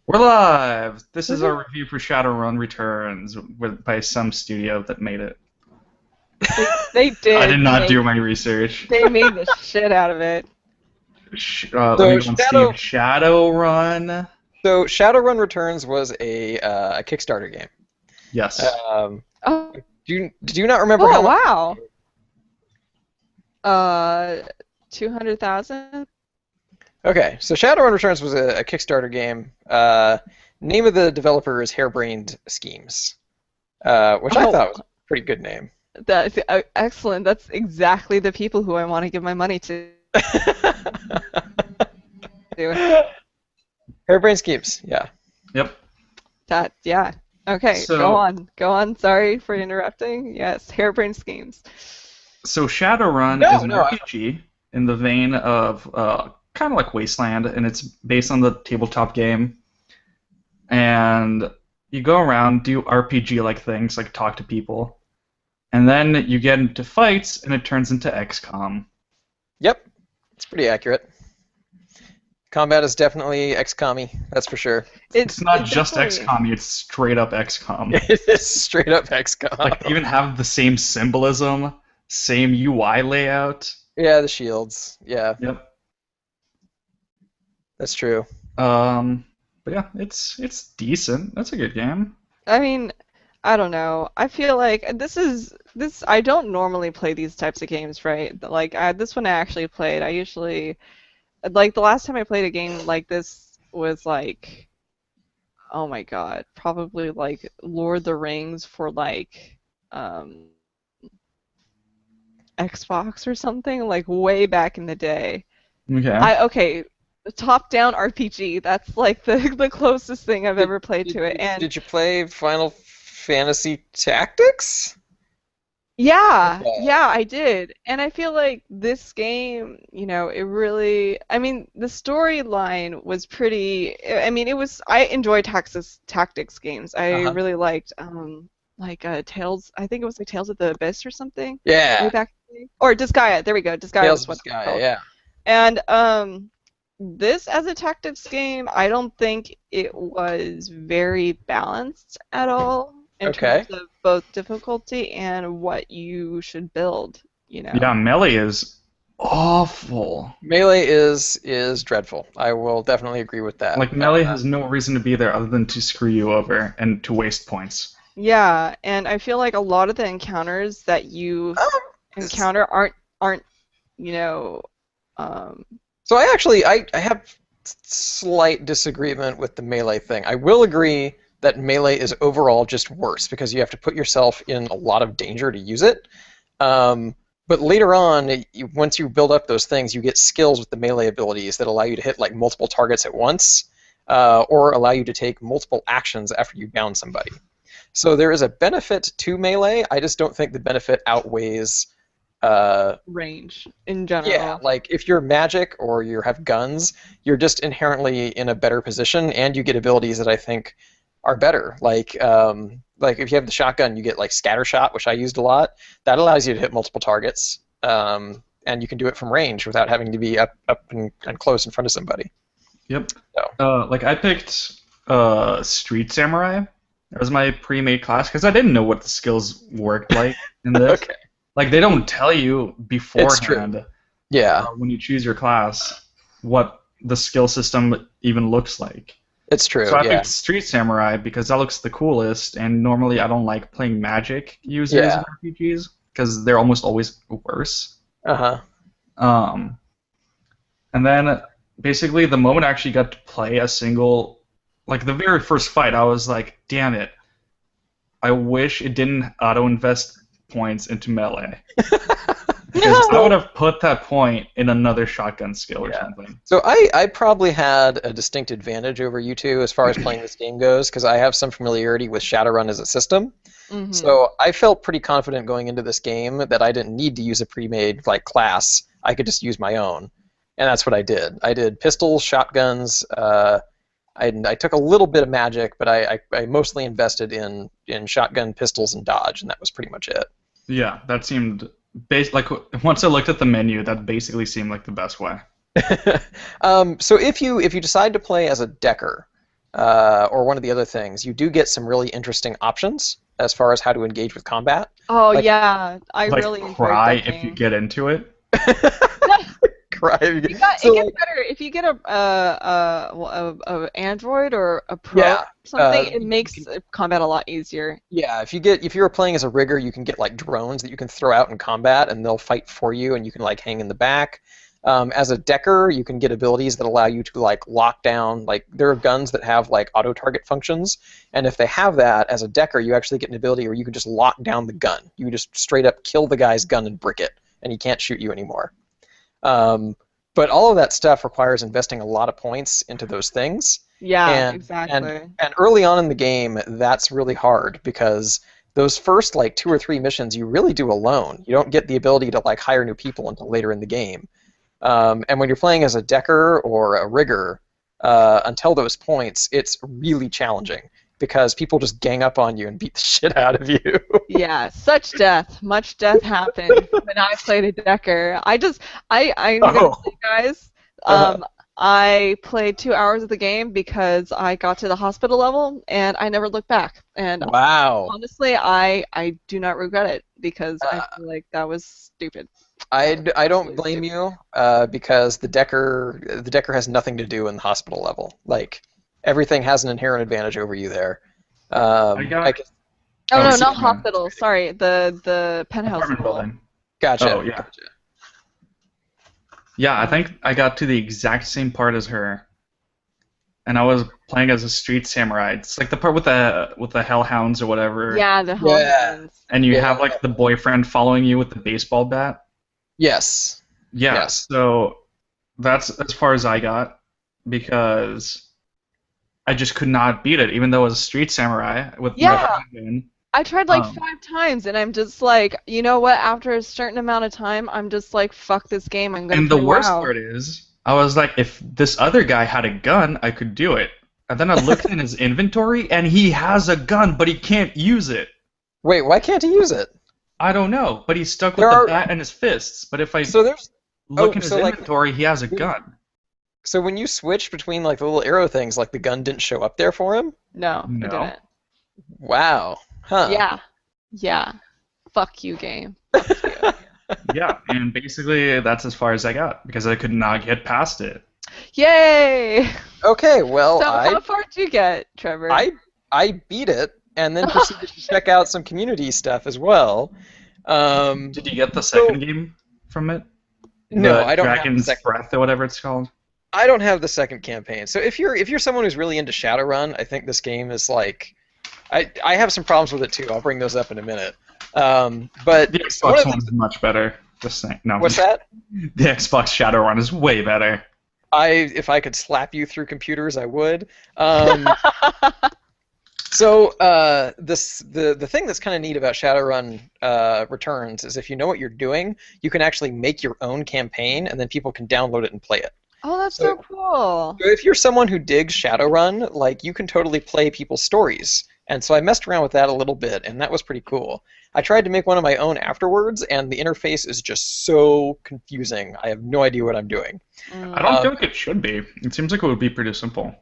We're live! This is our Woohoo. review for Shadowrun Returns by some studio that made it. They I did did not do make my research. they made the shit out of it. Let me So go on Steam. Shadow Shadowrun. so Shadowrun Returns was a Kickstarter game. Yes. Oh, Did you not remember oh how much? wow. Uh, 200,000? Okay, so Shadowrun Returns was a Kickstarter game. Name of the developer is Harebrained Schemes, which I Oh, thought was a pretty good name. that's excellent. That's exactly the people who I want to give my money to. Harebrained Schemes, yeah. Yep. That, yeah. Okay, go So, on. Go on. Sorry for interrupting. Yes, harebrained schemes. so Shadowrun is No, an no. RPG in the vein of kind of like Wasteland, and it's based on the tabletop game. And you go around, do RPG-like things, like talk to people, and then you get into fights, and it turns into XCOM. Yep, it's pretty accurate. Combat is definitely XCOM-y, that's for sure. It It's not it just definitely. XCOM, it's straight up XCOM. It is straight up Like, XCOM. even have the same symbolism, same UI layout. Yeah, the shields. Yeah, Yep. that's true. Um, but yeah, it's decent. That's a good game. I mean, I don't know. I feel like this. I don't normally play these types of games, right? Like this one I actually played. I usually like the last time I played a game like this was like, oh my God, probably like Lord of the Rings for like um, Xbox or something, like way back in the day. Okay. Okay, top-down RPG. That's like the closest thing I've Did, ever played did, to it, did, and did you play Final Fantasy Tactics? yeah, Okay. yeah, I did. And I feel like this game, it really, I mean, the storyline was pretty, I mean, I enjoy tactics games. I Uh-huh. really liked, Tales, I think it was like Tales of the Abyss or something, way Yeah, back in the day. Or Disgaea, there we go, Disgaea Tales was of what it was Disgaea, called. yeah. And, this as a tactics game, I don't think it was very balanced at all in Okay. terms of both difficulty and what you should build, you Yeah, know. Melee is awful. Melee is dreadful. I will definitely agree with that. Like, Melee has no reason to be there other than to screw you over and to waste points. Yeah, and I feel like a lot of the encounters that you Um, s- encounter aren't, you know, um, so I have slight disagreement with the melee thing. I will agree that melee is overall just worse because you have to put yourself in a lot of danger to use it. But later on, once you build up those things, you get skills with the melee abilities that allow you to hit like multiple targets at once, or allow you to take multiple actions after you down somebody. So there is a benefit to melee. I just don't think the benefit outweighs. range in Yeah, general. like if you're magic or you have guns, you're just inherently in a better position, and you get abilities that I think are better. Like if you have the shotgun, you get like scatter shot, which I used a lot. That allows you to hit multiple targets, and you can do it from range without having to be up and close in front of somebody. Yep. So Like, I picked Street Samurai as my pre-made class because I didn't know what the skills worked like in this. okay, Like, they don't tell you it's true. beforehand Yeah, when you choose your class what the skill system even looks like. it's So true. I Yeah, picked Street Samurai because that looks the coolest, and normally I don't like playing magic users in yeah. RPGs because they're almost always worse. Uh-huh. Um, and then basically the moment I actually got to play a single, like the very first fight, I was like, damn it, I wish it didn't auto-invest points into melee. Because I would So have put that point in another shotgun skill or yeah. something. So I probably had a distinct advantage over you two as far as playing this game goes, because I have some familiarity with Shadowrun as a system. Hmm. So I felt pretty confident going into this game that I didn't need to use a pre-made like class. I could just use my own, and that's what I did. I did pistols, shotguns. I took a little bit of magic, but I mostly invested in shotgun, pistols, and dodge, and that was pretty much it. Yeah, that seemed like once I looked at the menu, that basically seemed like the best way. So if you decide to play as a decker, or one of the other things, you do get some really interesting options as far as how to engage with combat. Oh Like, yeah, I Like really enjoyed cry that if you game. get into it. cry. It gets better if you get a Android or a Pro Yeah, or something. It you makes can, combat a lot easier. yeah. If you were playing as a rigger, you can get like drones that you can throw out in combat, and they'll fight for you, and you can like hang in the back. As a decker, you can get abilities that allow you to like lock down. Like there are guns that have like auto target functions, and if they have that as a decker, you actually get an ability where you can just lock down the gun. You just straight up kill the guy's gun and brick it, and he can't shoot you anymore. Um, but all of that stuff requires investing a lot of points into those things. Yeah, And exactly. and early on in the game, that's really hard because those first like 2 or 3 missions you really do alone. You don't get the ability to like hire new people until later in the game. And when you're playing as a decker or a rigger, until those points, it's really challenging because people just gang up on you and beat the shit out of you. Yeah, much death happened when I played a Decker. I'm gonna Oh. say, guys, Uh-huh. I played 2 hours of the game because I got to the hospital level and I never looked back. And Wow. honestly, I do not regret it because I Uh, feel like that was stupid. I don't Absolutely blame stupid. you because the decker has nothing to do in the hospital level. Like everything has an inherent advantage over you there. I I got guess, Oh oh no, see, not excuse me, hospital. Sorry, the penthouse apartment level. building. gotcha. Oh yeah, Gotcha. yeah. I Um, think I got to the exact same part as her, and I was playing as a street samurai. It's like the part with the hellhounds or whatever, yeah, the Yeah. Hellhounds. and you Yeah. have like the boyfriend following you with the baseball bat. Yes. Yeah, Yes. so that's as far as I got because I just could not beat it, even though I was a street samurai with my Yeah, shotgun. I tried like Um, 5 times, and I'm just like, you know what? After a certain amount of time, I'm just like, fuck this game. I'm gonna and the play worst WoW. part is, I was like, if this other guy had a gun, I could do it. And then I looked in his inventory, and he has a gun, but he can't use it. Wait, why can't he use it? I don't know, but he's stuck with There the are bat in his fists. But if I so there's look oh in his so like inventory, he has a when gun. so when you switch between like the little arrow things, like the gun didn't show up there for him. No, it No. didn't. Wow. Huh. Yeah, yeah. Fuck you, game. Fuck you. Yeah, and basically that's as far as I got because I could not get past it. Yay! Okay. Well, So how far did you get, Trevor? I beat it and then proceeded to check out some community stuff as well. Did you get the So second game from it? no, The I don't have the Dragon's second. Breath or whatever it's called? I don't have the second campaign. So if you're someone who's really into Shadowrun, I think this game is like I have some problems with it too. I'll bring those up in a minute. But The one Xbox of the one's much better. Just saying. No. what's that? The Xbox Shadowrun is way better. If I could slap you through computers, I would. So the thing that's kind of neat about Shadowrun Returns is if you know what you're doing, you can actually make your own campaign, and then people can download it and play it. Oh, that's So, so cool. so if you're someone who digs Shadowrun, like you can totally play people's stories. And so I messed around with that a little bit, and that was pretty cool. I tried to make one of my own afterwards, and the interface is just so confusing. I have no idea what I'm doing. Mm. I don't Um, feel like it should be. It seems like it would be pretty simple.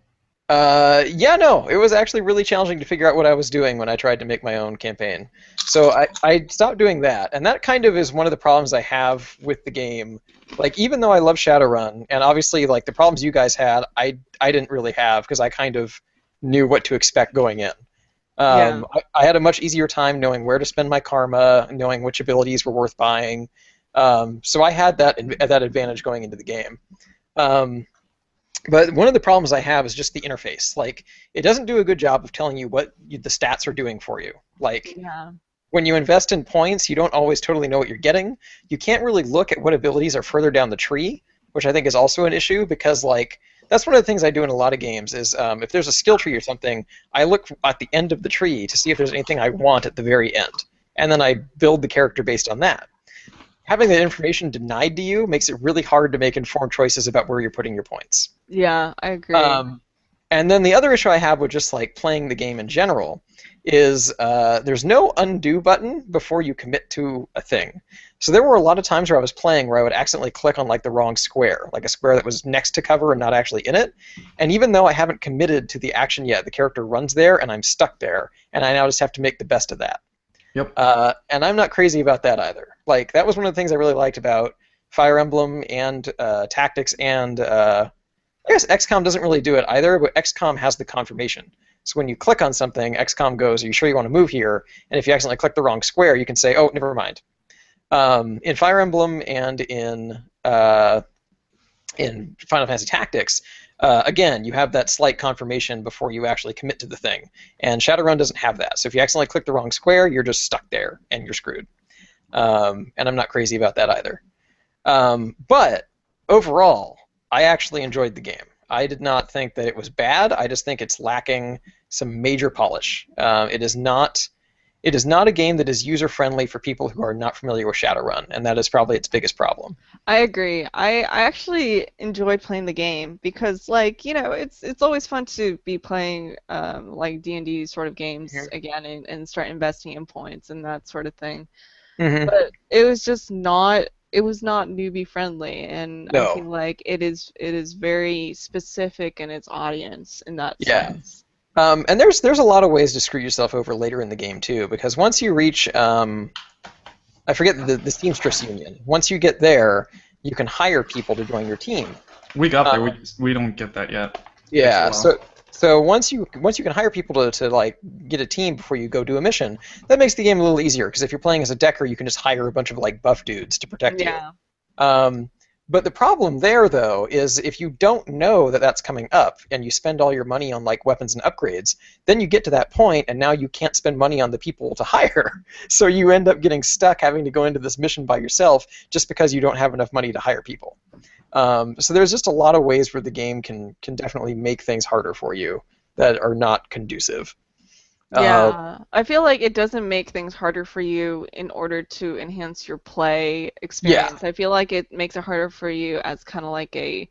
Yeah, no, it was actually really challenging to figure out what I was doing when I tried to make my own campaign. So I stopped doing that, and that kind of is one of the problems I have with the game. Like, even though I love Shadowrun, and obviously, like, the problems you guys had, I didn't really have, because I kind of knew what to expect going in. Yeah. I had a much easier time knowing where to spend my karma, knowing which abilities were worth buying. So I had that advantage going into the game. But one of the problems I have is just the interface. Like, it doesn't do a good job of telling you what the stats are doing for you. Like, Yeah. when you invest in points, you don't always totally know what you're getting. You can't really look at what abilities are further down the tree, which I think is also an issue because, like, that's one of the things I do in a lot of games is if there's a skill tree or something, I look at the end of the tree to see if there's anything I want at the very end. And then I build the character based on that. Having that information denied to you makes it really hard to make informed choices about where you're putting your points. Yeah, I agree. And then the other issue I have with just like playing the game in general is there's no undo button before you commit to a thing. So there were a lot of times where I was playing where I would accidentally click on like the wrong square, like a square that was next to cover and not actually in it. And even though I haven't committed to the action yet, the character runs there and I'm stuck there, and I now just have to make the best of that. Yep. And I'm not crazy about that either. Like that was one of the things I really liked about Fire Emblem and Tactics and I guess XCOM doesn't really do it either, but XCOM has the confirmation. So when you click on something, XCOM goes, "Are you sure you want to move here?" And if you accidentally click the wrong square, you can say, "Oh, never mind." In Fire Emblem and in Final Fantasy Tactics, again, you have that slight confirmation before you actually commit to the thing. And Shadowrun doesn't have that. So if you accidentally click the wrong square, you're just stuck there and you're screwed. And I'm not crazy about that either. But overall, I actually enjoyed the game. I did not think that it was bad. I just think it's lacking some major polish. It is not a game that is user-friendly for people who are not familiar with Shadowrun, and that is probably its biggest problem. I agree. I actually enjoyed playing the game because, like, you know, it's always fun to be playing like D&D sort of games again and start investing in points and that sort of thing. Mm-hmm. But it was just not. It was not newbie friendly, and No. I feel like it is very specific in its audience in that Yeah. sense. And there's a lot of ways to screw yourself over later in the game too, because once you reach I forget the Seamstress Union. Once you get there, you can hire people to join your team. We got there. We don't get that yet. Yeah. Takes a while. So once you can hire people to like get a team before you go do a mission, that makes the game a little easier because if you're playing as a decker, you can just hire a bunch of like buff dudes to protect you. But the problem there, though, is if you don't know that that's coming up and you spend all your money on like weapons and upgrades, then you get to that point and now you can't spend money on the people to hire. So you end up getting stuck having to go into this mission by yourself just because you don't have enough money to hire people. So there's just a lot of ways where the game can definitely make things harder for you that are not conducive. Yeah, I feel like it doesn't make things harder for you in order to enhance your play experience. I feel like it makes it harder for you as kind of like a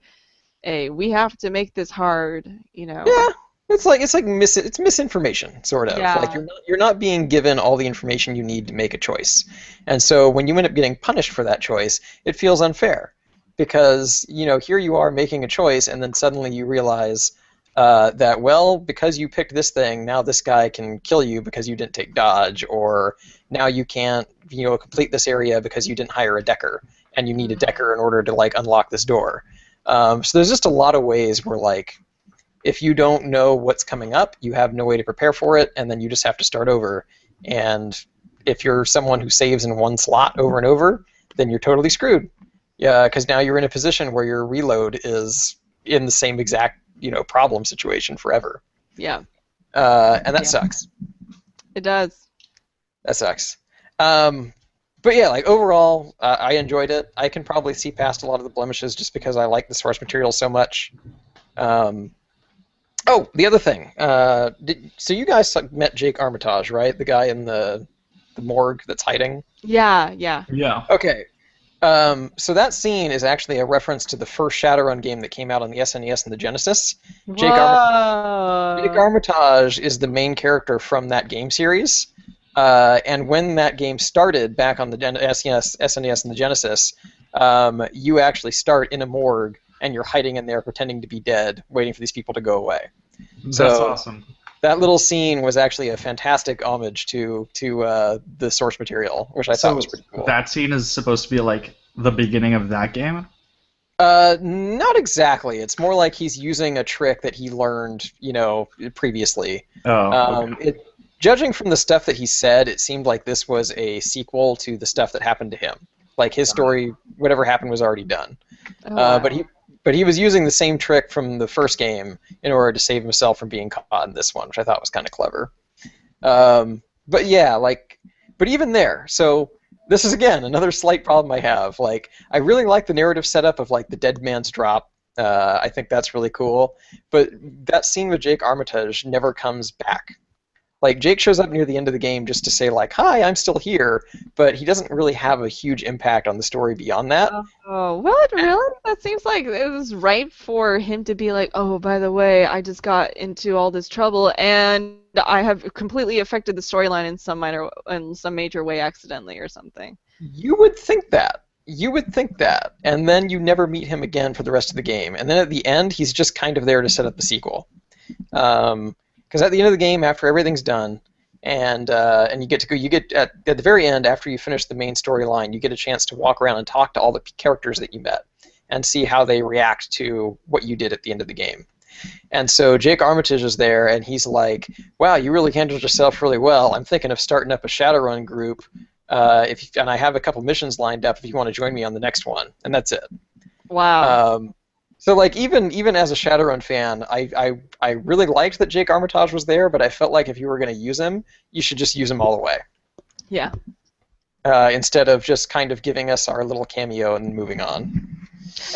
we have to make this hard, you know. Yeah, it's misinformation sort of. Yeah. Like you're not being given all the information you need to make a choice, and so when you end up getting punished for that choice, it feels unfair because you know here you are making a choice, and then suddenly you realize. That, well, because you picked this thing, now this guy can kill you because you didn't take dodge, or now you can't, you know, complete this area because you didn't hire a decker, and you need a decker in order to, like, unlock this door. So there's just a lot of ways where, like, if you don't know what's coming up, you have no way to prepare for it, and then you just have to start over. And if you're someone who saves in one slot over and over, then you're totally screwed. Yeah, because now you're in a position where your reload is in the same exact problem situation forever. Yeah. And that sucks. It does. That sucks. But yeah, like overall, I enjoyed it. I can probably see past a lot of the blemishes just because I like the source material so much. Oh, the other thing. So you guys met Jake Armitage, right? The guy in the morgue that's hiding? Yeah. Yeah. Okay. So that scene is actually a reference to the first Shadowrun game that came out on the SNES and the Genesis. Jake Armitage is the main character from that game series. And when that game started back on the SNES and the Genesis, you actually start in a morgue and you're hiding in there pretending to be dead, waiting for these people to go away. That's awesome. That little scene was actually a fantastic homage to the source material, which I thought was pretty cool. That scene is supposed to be like the beginning of that game? Not exactly. It's more like he's using a trick that he learned, previously. Oh. Okay. Judging from the stuff that he said, it seemed like this was a sequel to the stuff that happened to him. Like his story, whatever happened was already done. Oh, wow. But he was using the same trick from the first game in order to save himself from being caught in this one, which I thought was kind of clever. But yeah, but even there, so this is again another slight problem I have. Like, I really like the narrative setup of like the dead man's drop. I think that's really cool. But that scene with Jake Armitage never comes back. Like, Jake shows up near the end of the game just to say, like, hi, I'm still here, but he doesn't really have a huge impact on the story beyond that. Oh, what? Really? That seems like it was right for him to be like, oh, by the way, I just got into all this trouble and I have completely affected the storyline in some major way accidentally or something. You would think that. You would think that. And then you never meet him again for the rest of the game. And then at the end, he's just kind of there to set up the sequel. Because at the end of the game, after everything's done, and you get to go, you get at the very end, after you finish the main storyline, you get a chance to walk around and talk to all the characters that you met and see how they react to what you did at the end of the game. And so Jake Armitage is there, and he's like, wow, you really handled yourself really well. I'm thinking of starting up a Shadowrun group, and I have a couple missions lined up if you want to join me on the next one. And that's it. Wow. So like even as a Shadowrun fan, I really liked that Jake Armitage was there, but I felt like if you were going to use him, you should just use him all the way. Yeah. Instead of just kind of giving us our little cameo and moving on.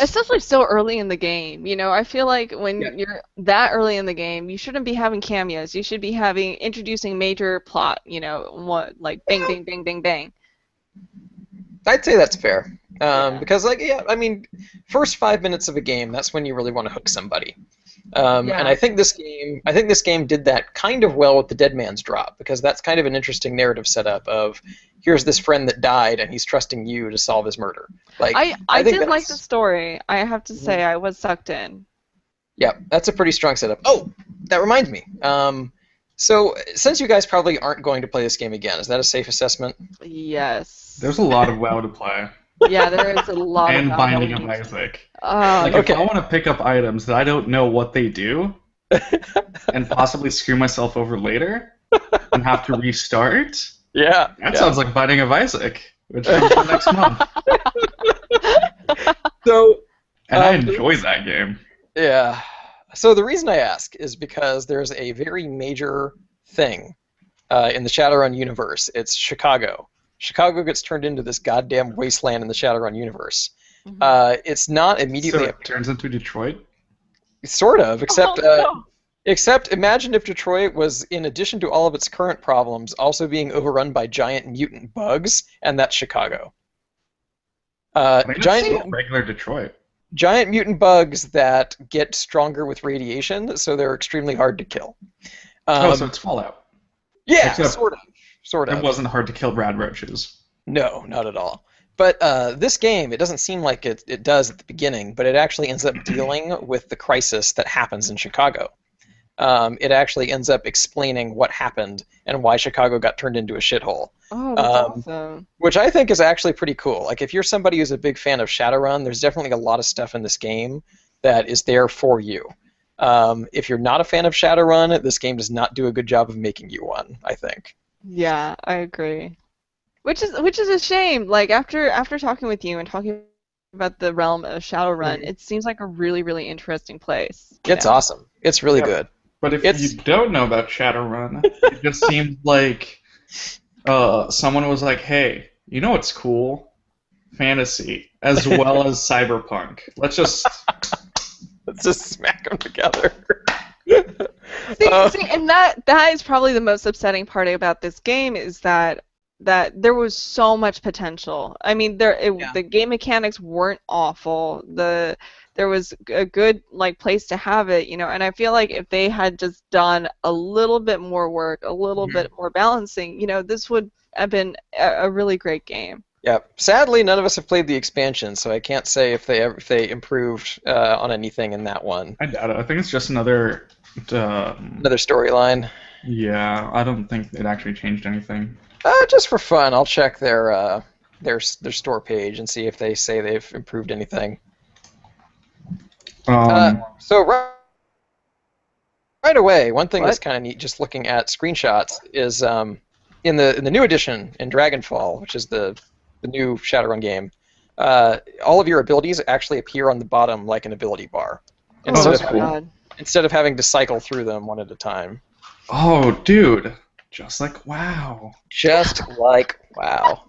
Especially so early in the game. You know, I feel like when you're that early in the game, you shouldn't be having cameos. You should be introducing major plot, you know, like bang, bang, bang, bang, bang. I'd say that's fair. Because, like, yeah, I mean, first 5 minutes of a game, that's when you really want to hook somebody. And I think this game did that kind of well with the Dead Man's Drop, because that's kind of an interesting narrative setup of here's this friend that died and he's trusting you to solve his murder. Like I did like the story. I have to say I was sucked in. Yeah, that's a pretty strong setup. Oh, that reminds me. So since you guys probably aren't going to play this game again, is that a safe assessment? Yes. There's a lot of WoW to play. Yeah, there is a lot and of Binding of Isaac. Like, if I want to pick up items that I don't know what they do, and possibly screw myself over later, and have to restart, that sounds like Binding of Isaac, which comes out next month. So, and I enjoy that game. Yeah. So the reason I ask is because there's a very major thing in the Shadowrun universe. It's Chicago. Chicago gets turned into this goddamn wasteland in the Shadowrun universe. It's not immediately... So it turns into Detroit? Sort of, except... Except imagine if Detroit was, in addition to all of its current problems, also being overrun by giant mutant bugs, and that's Chicago. Regular Detroit. Giant mutant bugs that get stronger with radiation, so they're extremely hard to kill. So it's Fallout. Yeah, sort of. It wasn't hard to kill rad roaches. No, not at all. But this game, it doesn't seem like it does at the beginning, but it actually ends up dealing with the crisis that happens in Chicago. It actually ends up explaining what happened and why Chicago got turned into a shithole. Oh, that's awesome. Which I think is actually pretty cool. Like, if you're somebody who's a big fan of Shadowrun, there's definitely a lot of stuff in this game that is there for you. If you're not a fan of Shadowrun, this game does not do a good job of making you one, I think. Yeah, I agree. Which is a shame. Like, after talking with you and talking about the realm of Shadowrun, it seems like a really, really interesting place. It's awesome. It's really good. But if you don't know about Shadowrun, it just seems like someone was like, hey, you know what's cool? Fantasy, as well as cyberpunk. Let's just smack them together. See, and that is probably the most upsetting part about this game is that there was so much potential. I mean, the game mechanics weren't awful. There was a good place to have it, you know, and I feel like if they had just done a little bit more work, a little bit more balancing, you know, this would have been a really great game. Yeah. Sadly, none of us have played the expansion, so I can't say if they improved on anything in that one. I doubt it. I think it's just another storyline. Yeah, I don't think it actually changed anything. Just for fun, I'll check their store page and see if they say they've improved anything. So right away, one thing that's kind of neat, just looking at screenshots, is in the new edition in Dragonfall, which is the new Shadowrun game, all of your abilities actually appear on the bottom like an ability bar, instead of having to cycle through them one at a time. Oh, dude, just like WoW. Just like WoW.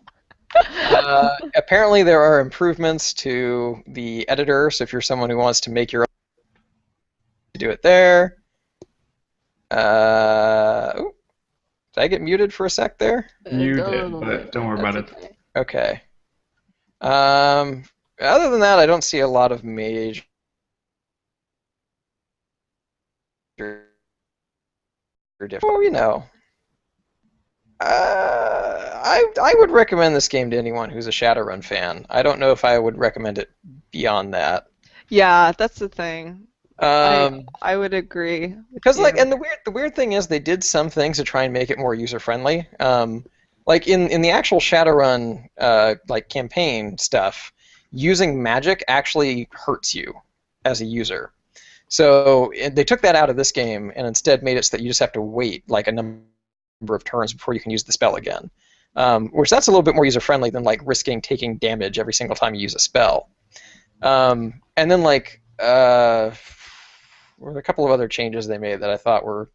Apparently there are improvements to the editor, so if you're someone who wants to make your own, do it there. Did I get muted for a sec there? You A did, little but bit. don't worry That's about it. okay. Okay. Other than that, I don't see a lot of major difference. Oh, I would recommend this game to anyone who's a Shadowrun fan. I don't know if I would recommend it beyond that. Yeah, that's the thing. I Um, I would agree with Because you. and the weird thing is they did some things to try and make it more user friendly. Like in the actual Shadowrun like campaign stuff, using magic actually hurts you as a user. So they took that out of this game and instead made it so that you just have to wait like a number of turns before you can use the spell again. Which that's a little bit more user friendly than like risking taking damage every single time you use a spell. And then there were a couple of other changes they made that I thought were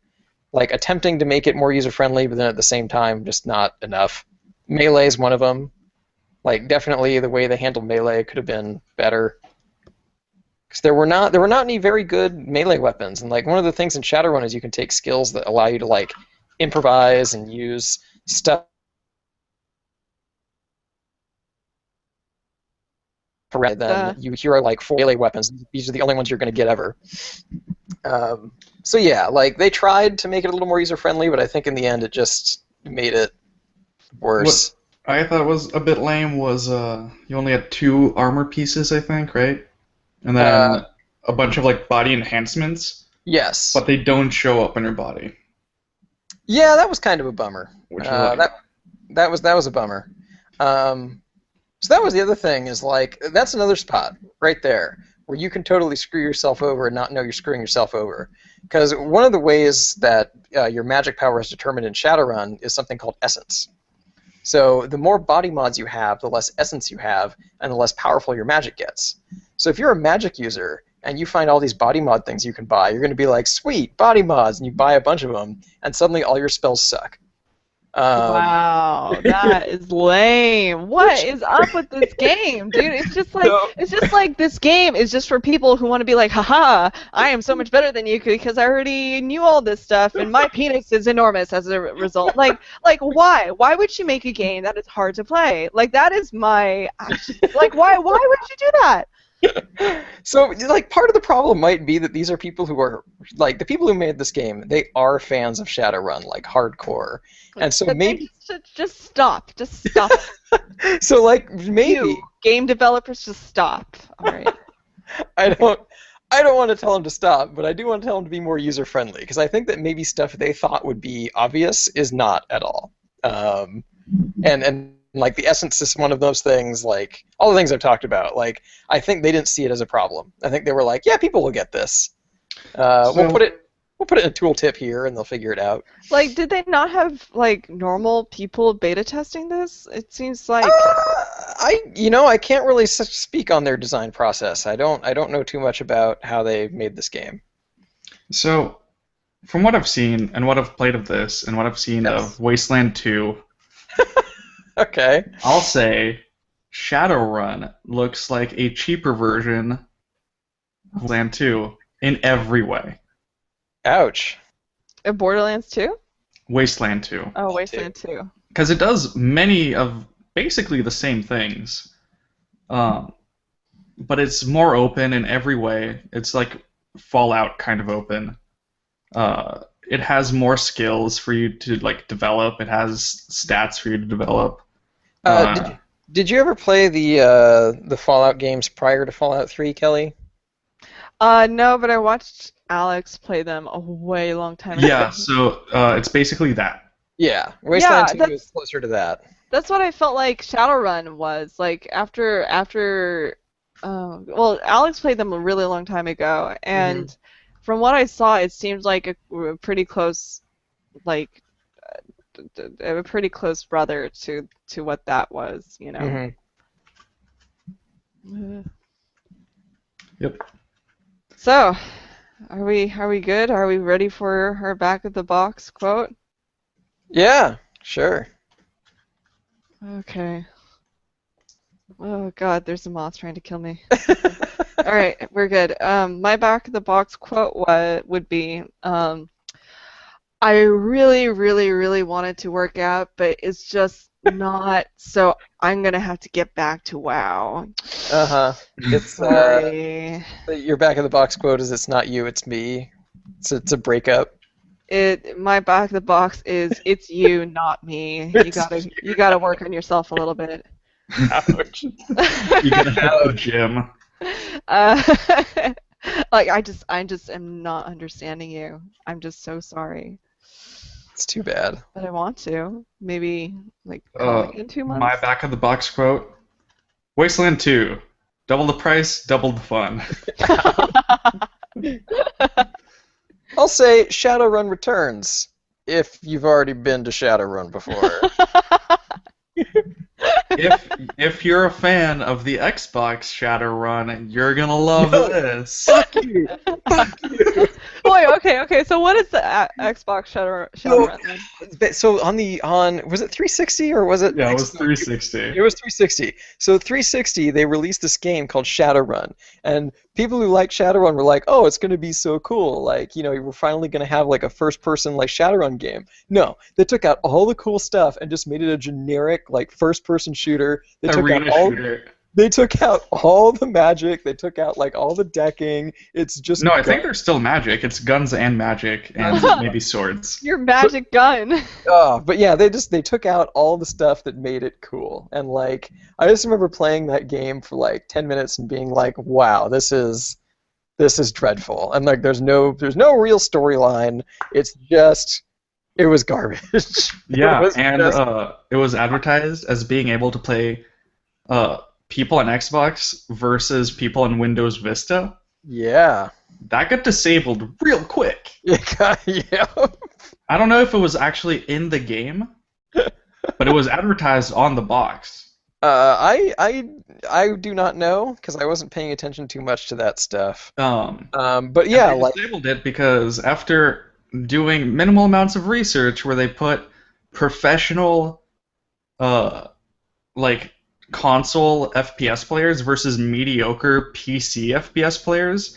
like attempting to make it more user friendly, but then at the same time just not enough. Melee is one of them. Like definitely the way they handled melee could have been better. Because there were not any very good melee weapons, and like one of the things in Shadowrun is you can take skills that allow you to like improvise and use stuff around then The you hear like four melee weapons. These are the only ones you're going to get ever. So yeah, like they tried to make it a little more user friendly, but I think in the end it just made it What worse. I thought was a bit lame was you only had 2 armor pieces, I think, right? And Uh, then a bunch of like body enhancements, yes. but they don't show up in your body, Yeah, that was kind of a bummer. which is like, That was a bummer. Um, so that was the other thing is like that's another spot right there where you can totally screw yourself over and not know you're screwing yourself over. Because one of the ways that your magic power is determined in Shadowrun is something called essence. So the more body mods you have, the less essence you have, and the less powerful your magic gets. So if you're a magic user and you find all these body mod things you can buy, you're going to be like, sweet, body mods, and you buy a bunch of them, and suddenly all your spells suck. Um, Wow, that is lame. What which is up with this game, dude? so It's just like this game is just for people who want to be like, haha, I am so much better than you because I already knew all this stuff and my penis is enormous as a result. Like why? Why would you make a game that is hard to play? Like that is my like why would you do that? so like part of the problem might be that these are people who are like the people who made this game. They are fans of Shadowrun, like hardcore, and so That they maybe should just stop. Just stop. so like maybe You game developers just stop. All right. I don't want to tell them to stop, but I do want to tell them to be more user friendly because I think that maybe stuff they thought would be obvious is not at all. And like the essence is one of those things. Like all the things I've talked about. Like I think they didn't see it as a problem. I think they were like, yeah, people will get this. so We'll put it in a tooltip here, and they'll figure it out. Like, did they not have like normal people beta testing this? It seems like I can't really speak on their design process. I don't know too much about how they made this game. so from what I've seen and what I've played of this and what I've seen Yes. of Wasteland 2, Okay. I'll say Shadowrun looks like a cheaper version of Wasteland 2 in every way. Ouch. Borderlands 2? Wasteland 2. Oh, That Wasteland 2. Because it does many of basically the same things, but it's more open in every way. It's like Fallout kind of open. It has more skills for you to like develop. It has stats for you to develop. Did you ever play the Fallout games prior to Fallout 3, Kelly? No, but I watched Alex play them a way long time ago. Yeah, so it's basically that. Yeah, Wasteland Yeah, 2 is closer to that. That's what I felt like Shadowrun was. Like well, Alex played them a really long time ago, and from what I saw, it seemed like a pretty close, like a pretty close brother to what that was, you know. Mhm. Yep. So, are we good? Are we ready for our back of the box quote? Yeah, sure. Okay. Oh God, there's a moth trying to kill me. All right, we're good. My back of the box quote would be, I really, really, really want it to work out, but it's just not. So I'm gonna have to get back to WoW. Uh-huh. It's Sorry. your back of the box quote is it's not you, it's me. It's a breakup. My back of the box is it's you, not me. You gotta work on yourself a little bit. Ouch. You gotta hit the gym. Uh, like I just am not understanding you. I'm just so sorry. It's too bad. But I want to. Maybe like call me in 2 months. My back of the box quote: Wasteland 2, double the price, double the fun. I'll say Shadowrun returns if you've already been to Shadowrun before. If you're a fan of the Xbox Shadowrun, you're gonna love this. Fuck you! Fuck you! Wait, okay. So what is the Xbox Shadowrun then? So was it 360 or was it? Yeah, it was 360. It was 360. So 360, they released this game called Shadowrun, and people who like Shadowrun were like, "Oh, it's going to be so cool! Like, we're finally going to have like a first-person like Shadowrun game." No, they took out all the cool stuff and just made it a generic like first-person shooter. Arena shooter. They took out all the magic. They took out like all the decking. It's just No, I think there's still magic. It's guns and magic and maybe swords. Your magic gun. But yeah, they took out all the stuff that made it cool. And like I just remember playing that game for like 10 minutes and being like, "Wow, this is dreadful." And like there's no real storyline. It's just it was garbage. Yeah, it was advertised as being able to play people on Xbox versus people on Windows Vista. Yeah. That got disabled real quick. Yeah. I don't know if it was actually in the game, but it was advertised on the box. I do not know because I wasn't paying attention too much to that stuff. But yeah, they disabled it because after doing minimal amounts of research where they put professional like console FPS players versus mediocre PC FPS players,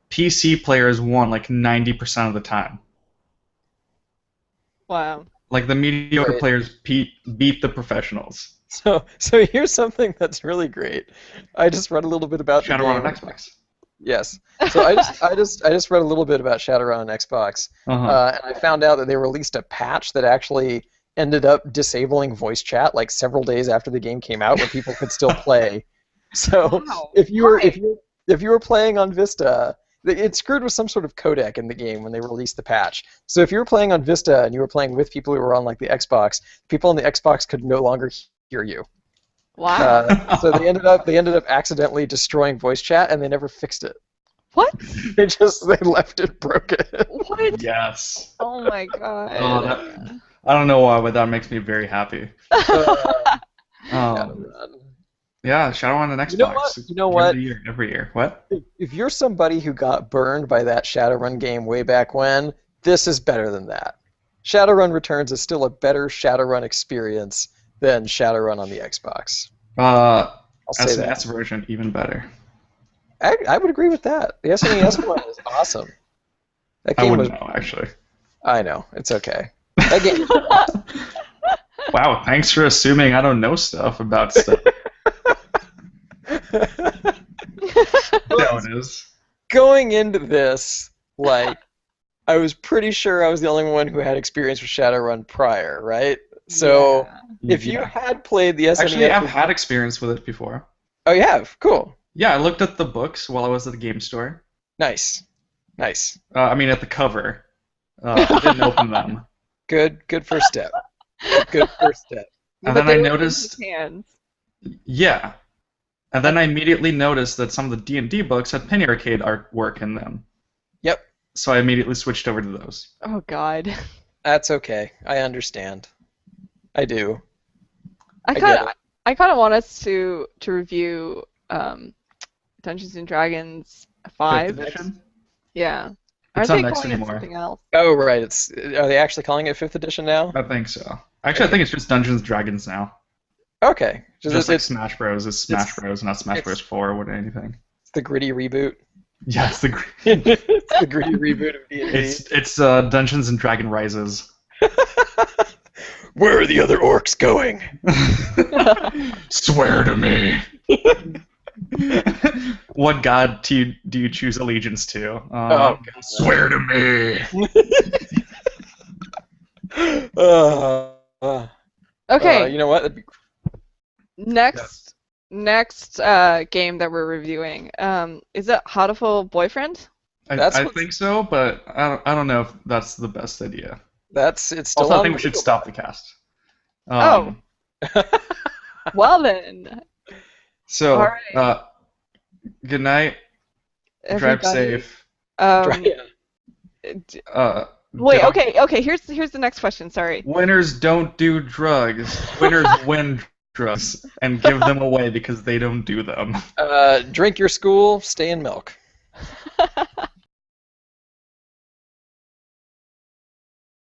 PC players won like 90% of the time. Wow. Like the mediocre players beat the professionals. So here's something that's really great. I just read a little bit about Shadowrun on Xbox. Yes. So I just read a little bit about Shadowrun on Xbox, and I found out that they released a patch that actually ended up disabling voice chat like several days after the game came out, where people could still play. So if you were playing on Vista, it screwed with some sort of codec in the game when they released the patch. So if you were playing on Vista and you were playing with people who were on like the Xbox, people on the Xbox could no longer hear you. Wow. So they ended up accidentally destroying voice chat, and they never fixed it. What? They left it broken. What? Yes. Oh my god. I don't know why, but that makes me very happy. Yeah, Shadowrun on Xbox. You know what? Every year. What? If you're somebody who got burned by that Shadowrun game way back when, this is better than that. Shadowrun Returns is still a better Shadowrun experience than Shadowrun on the Xbox. I'll say that. SNES version, even better. I would agree with that. The SNES one is awesome. That game I wouldn't know, actually. I know. It's okay. That game. Wow, thanks for assuming I don't know stuff about stuff. No, it is. Going into this, like, I was pretty sure I was the only one who had experience with Shadowrun prior, right? So, if you had played the SNES... Actually, I've had experience with it before. Oh, you have? Cool. Yeah, I looked at the books while I was at the game store. Nice. I mean, at the cover. I didn't open them. Good first step. Good first step. And then I noticed... Yeah. And then I immediately noticed that some of the D&D books had Penny Arcade artwork in them. Yep. So I immediately switched over to those. Oh god. That's okay. I understand. I do. I kind of want us to review Dungeons and Dragons 5. 5th edition? Yeah. It's Are not they next calling it anymore. something else? Oh, right. Are they actually calling it 5th edition now? I think so. Actually, I think it's just Dungeons and Dragons now. Okay. Just like Smash Bros. It's Smash Bros. Not Smash Bros. 4 or anything. It's the gritty reboot. Yes, It's the gritty reboot of D&D. it's Dungeons and Dragon Rises. Where are the other orcs going? Swear to me. What god do you choose allegiance to? God. Swear to me. Okay. You know what? That'd be... Next game that we're reviewing. Is it Hatoful Boyfriend? I think so, but I don't know if that's the best idea. It's still Also, on I think we should stop the cast. Oh. Well then. So, All right. good night. Drive Everybody. safe. Wait. Don't- Okay. Here's the next question. Sorry. Winners don't do drugs. Winners win drugs and give them away because they don't do them. Drink your school, stay in milk.